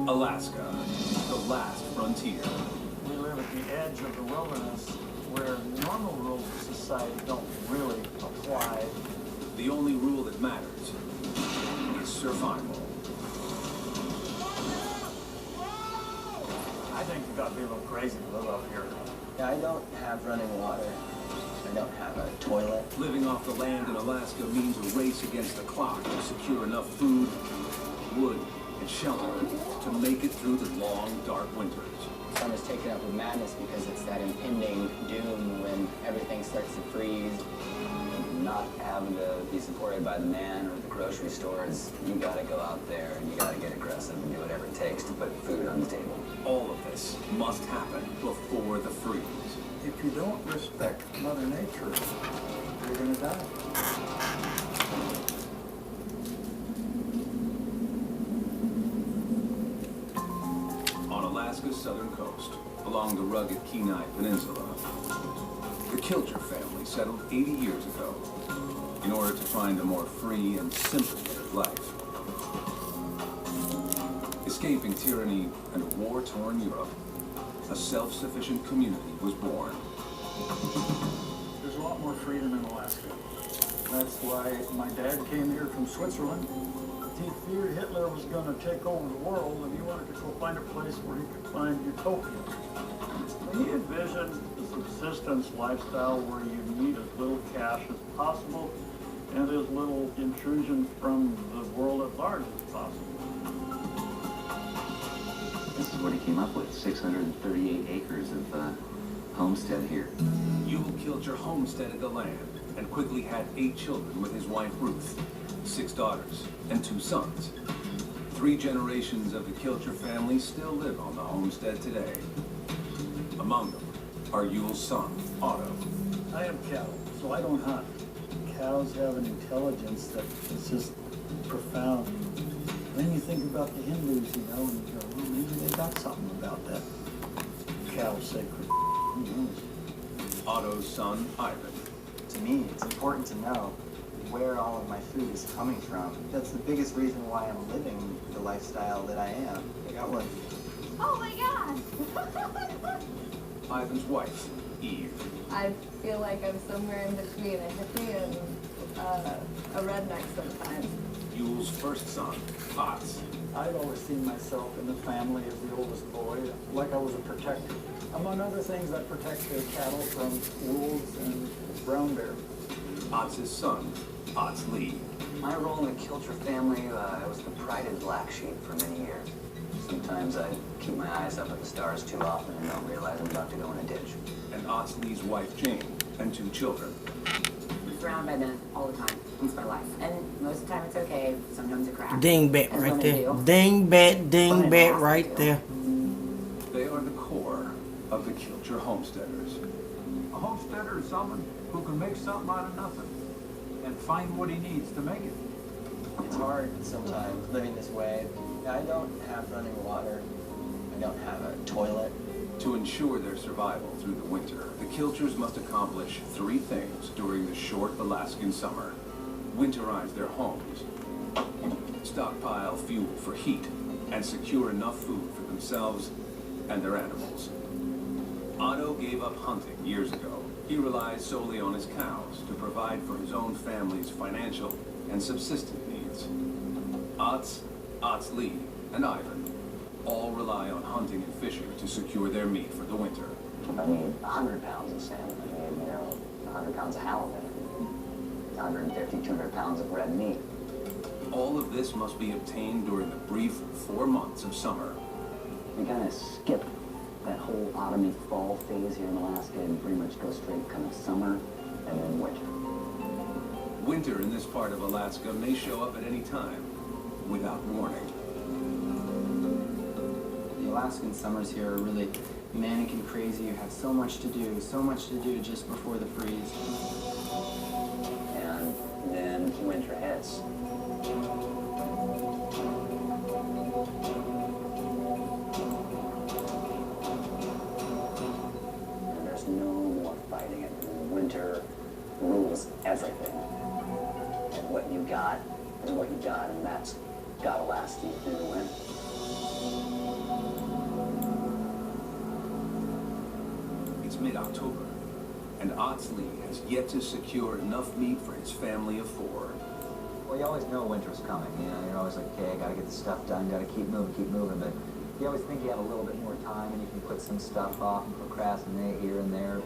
Alaska, the last frontier. We live at the edge of the wilderness where normal rules of society don't really apply. The only rule that matters is survival. I think you've got to be a little crazy to live up here. I don't have running water. I don't have a toilet. Living off the land in Alaska means a race against the clock to secure enough food, wood, and shelter to make it through the long, dark winters. Summer's taken up with madness because it's that impending doom when everything starts to freeze. Not having to be supported by the man or the grocery stores, you gotta go out there and you gotta get aggressive and do whatever it takes to put food on the table. All of this must happen before the freeze. If you don't respect Mother Nature, you're going to die. On Alaska's southern coast, along the rugged Kenai Peninsula, the Kilcher family settled 80 years ago in order to find a more free and simple way of life. Escaping tyranny and a war-torn Europe, a self-sufficient community was born. There's a lot more freedom in Alaska. That's why my dad came here from Switzerland. He feared Hitler was going to take over the world, and he wanted to go find a place where he could find utopia. And he envisioned a subsistence lifestyle where you need as little cash as possible and as little intrusion from the world at large as possible. This is what he came up with, 638 acres of homestead here. Ewell Kilcher homesteaded the land and quickly had 8 children with his wife Ruth, 6 daughters, and 2 sons. 3 generations of the Kilcher family still live on the homestead today. Among them are Ewell's son, Otto. I have cattle, so I don't hunt. Cows have an intelligence that is just profound. Then you think about the Hindus, you know, and you go, well, maybe they got something about that cow sacred. Who knows? Otto's son, Ivan. To me, it's important to know where all of my food is coming from. That's the biggest reason why I'm living the lifestyle that I am. I got one. Oh my God! Ivan's wife, Eve. I feel like I'm somewhere in between a hippie and a redneck sometimes. Ewell's first son, Otz. I'd always seen myself in the family as the oldest boy, like I was a protector. Among other things, I protected cattle from wolves and brown bear. Otz's son, Otz Lee. My role in the Kilcher family, I was the prided black sheep for many years. Sometimes I keep my eyes up at the stars too often and don't realize I'm about to go in a ditch. And Otz Lee's wife, Jane, and 2 children. I'm surrounded by men all the time. It's my life. And most of the time it's okay. Sometimes it cracks. Dingbat As right women there. do. Dingbat right there. They are the core of the Kilcher homesteaders. A homesteader is someone who can make something out of nothing and find what he needs to make it. It's hard sometimes living this way. I don't have running water. I don't have a toilet. To ensure their survival through the winter, the Kilchers must accomplish 3 things during the short Alaskan summer. Winterize their homes, stockpile fuel for heat, and secure enough food for themselves and their animals. Otto gave up hunting years ago. He relies solely on his cows to provide for his own family's financial and subsistence needs. Otz Lee, and Ivan all rely on hunting and fishing to secure their meat for the winter. I need 100 pounds of salmon. I need, 100 pounds of halibut. 150, 200 pounds of red meat. All of this must be obtained during the brief 4 months of summer. We kind of skip that whole autumny fall phase here in Alaska and pretty much go straight kind of summer and then winter. Winter in this part of Alaska may show up at any time, without warning. The Alaskan summers here are really manic and crazy. You have so much to do just before the freeze. And then winter hits. And there's no more fighting it. Winter rules everything. And what you got is what you got, and that's gotta last you through the winter. October, and Otsley has yet to secure enough meat for his family of 4. Well, you always know winter's coming, you know, you're always like, okay, I gotta get the stuff done, gotta keep moving, but you always think you have a little bit more time and you can put some stuff off and procrastinate here and there.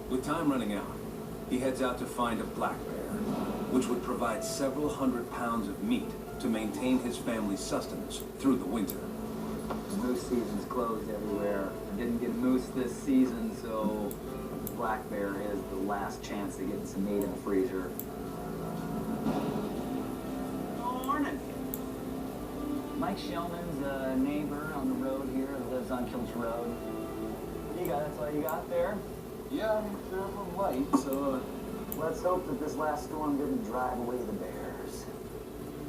With time running out, he heads out to find a black bear, which would provide several hundred pounds of meat to maintain his family's sustenance through the winter. The moose season's closed everywhere. I didn't get moose this season, so black bear is the last chance of getting some meat in the freezer. Morning. Mike Shellman's a neighbor on the road here who lives on Kilcher Road. That's all you got there? Yeah, I'm clear from light, so Let's hope that this last storm didn't drive away the bears.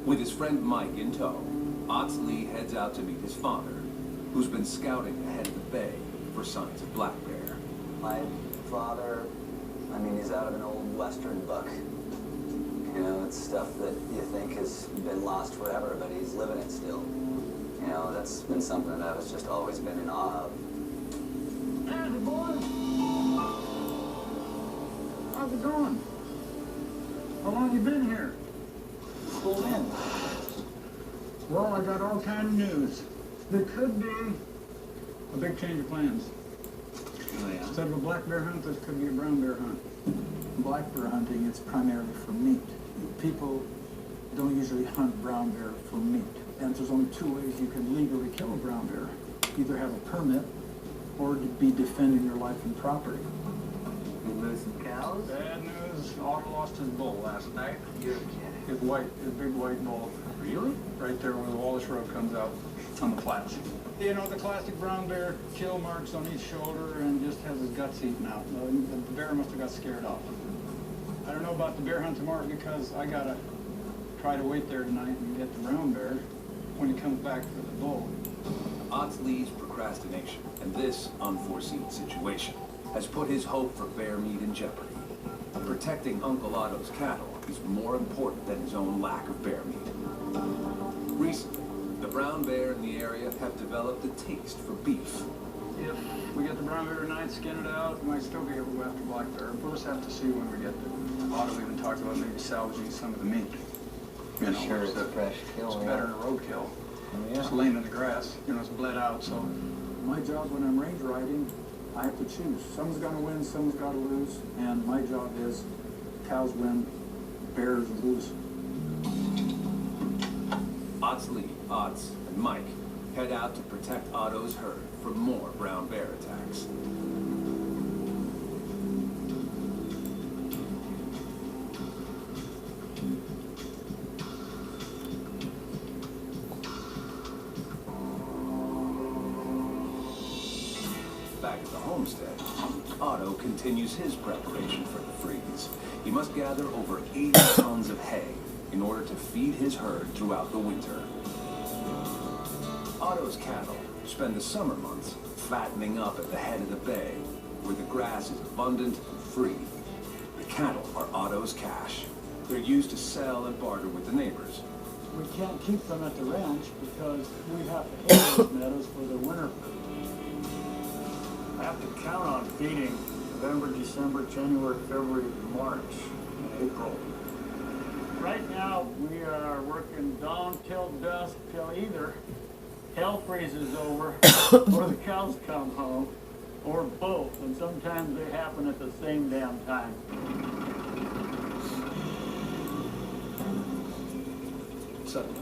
With his friend Mike in tow, Otsley heads out to meet his father, who's been scouting ahead of the bay for signs of black bear. My father, I mean, he's out of an old Western book. You know, it's stuff that you think has been lost forever, but he's living it still. You know, that's been something that I've just always been in awe of. How's it going? How's it going? How long you been here? Pull in. Well, I got all kind of news. There could be a big change of plans. Oh, yeah. Instead of a black bear hunt, this could be a brown bear hunt. Black bear hunting, it's primarily for meat. People don't usually hunt brown bear for meat. And there's only 2 ways you can legally kill a brown bear. Either have a permit or to be defending your life and property. You lose some cows? Bad news, Otto lost his bull last night. You're kidding. His big white bull. Really? Right there where the Wallace Road comes out on the flats. You know, the classic brown bear, kill marks on each shoulder and just has his guts eaten out. The bear must have got scared off. I don't know about the bear hunt tomorrow because I gotta try to wait there tonight and get the brown bear when he comes back for the bull. Otsley's procrastination and this unforeseen situation has put his hope for bear meat in jeopardy. Protecting Uncle Otto's cattle is more important than his own lack of bear meat. Recently, the brown bear in the area have developed a taste for beef. If we get the brown bear tonight, skin it out, we might still be able to go after black bear. We'll just have to see when we get there. Otto even talked about maybe salvaging some of the meat. You know, Sure, it's a fresh kill. It's better than a roadkill. Yeah. It's laying in the grass, you know, it's bled out, so. My job when I'm range riding, I have to choose. Someone's gonna win, someone's gotta lose, and my job is cows win, bears lose. Otsley, Otz, and Mike head out to protect Otto's herd from more brown bear attacks. Back at the homestead, Otto continues his preparation for the freeze. He must gather over 80 tons of hay in order to feed his herd throughout the winter. Otto's cattle spend the summer months fattening up at the head of the bay, where the grass is abundant and free. The cattle are Otto's cash. They're used to sell and barter with the neighbors. We can't keep them at the ranch because we have to hay those meadows for the winter. I have to count on feeding November, December, January, February, March, and April. Right now, we are working dawn till dusk till either hell freezes over or the cows come home, or both, and sometimes they happen at the same damn time. Suddenly,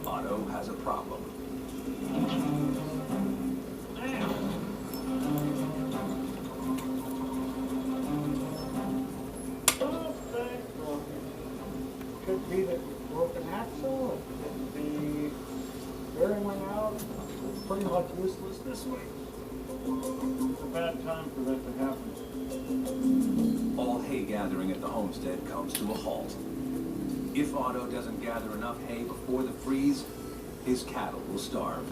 Otto has a problem. Could be the broken axle, it could be bearing went out. It's pretty much useless this week. It's a bad time for that to happen. All hay gathering at the homestead comes to a halt. If Otto doesn't gather enough hay before the freeze, his cattle will starve.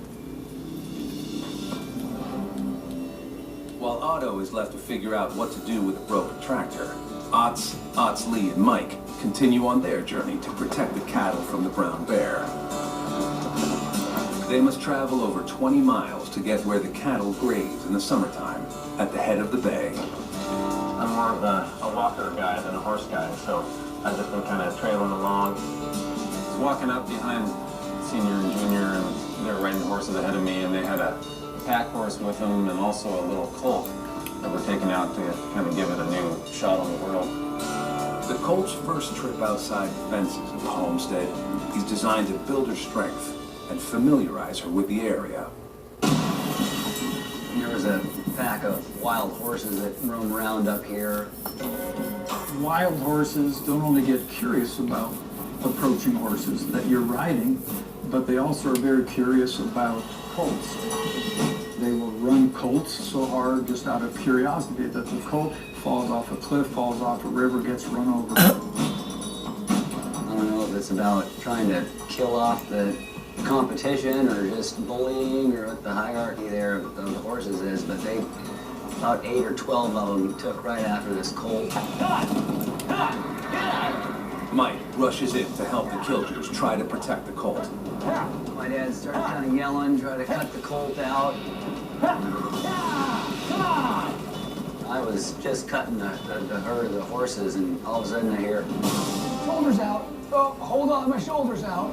While Otto is left to figure out what to do with a broken tractor, Otz, Otsley, and Mike continue on their journey to protect the cattle from the brown bear. They must travel over 20 miles to get where the cattle graze in the summertime, at the head of the bay. more of a walker guy than a horse guy, so I've just been kind of trailing along. I was walking up behind senior and junior, and they were riding horses ahead of me, and they had a pack horse with them and also a little colt that we're taking out to kind of give it a new shot on the world. The colt's first trip outside the fences of the homestead is designed to build her strength and familiarize her with the area. There was a pack of wild horses that roam around up here. Wild horses don't only get curious about approaching horses that you're riding, but they also are very curious about colts. They will run colts so hard just out of curiosity that the colt falls off a cliff, falls off a river, gets run over. I don't know if it's about trying to kill off the competition or just bullying or what the hierarchy there of the horses is, but they, about 8 or 12 of them took right after this colt. Mike rushes in to help the Kilgers try to protect the colt. My dad started kind of yelling, trying to cut the colt out. I was just cutting the herd of the horses, and all of a sudden I hear, "Shoulders out. Oh, hold on, my shoulder's out."